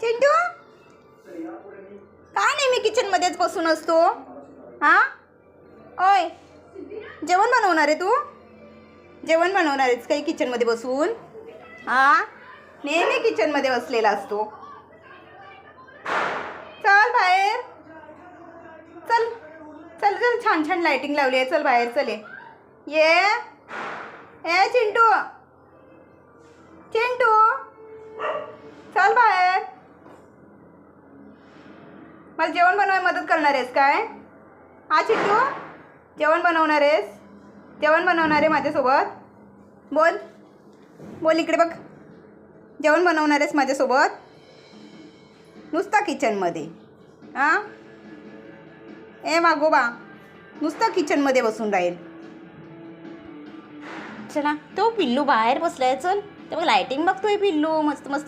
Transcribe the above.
चिंटू का नाही मी किचनमध्येच बसून असतो. हां ओय जेवण बनवणार आहे तू? जेवण बनवणार आहेस काही किचनमध्ये बसून? हां नेहमी किचनमध्ये बसलेला असतो. चल बाहेर चल चल चल छान छान लायटिंग लावली आहे. चल बाहेर चल ये ए चिंटू चिंटू चल बाहेर. मला जेवण बनवायला मदत करणार आहेस काय? हा चिंटू जेवण बनवणार आहेस? जेवण बनवणार आहे माझ्यासोबत? बोल बोल इकडे बघ. जेवण बनवणार आहेस माझ्यासोबत? नुसता किचनमध्ये हां ए मागोबा नुसता किचनमध्ये बसून राहील. चला तो पिल्लू बाहेर बसलाय. चल तेव्हा लायटिंग बघतोय पिल्लू. मस्त मस्त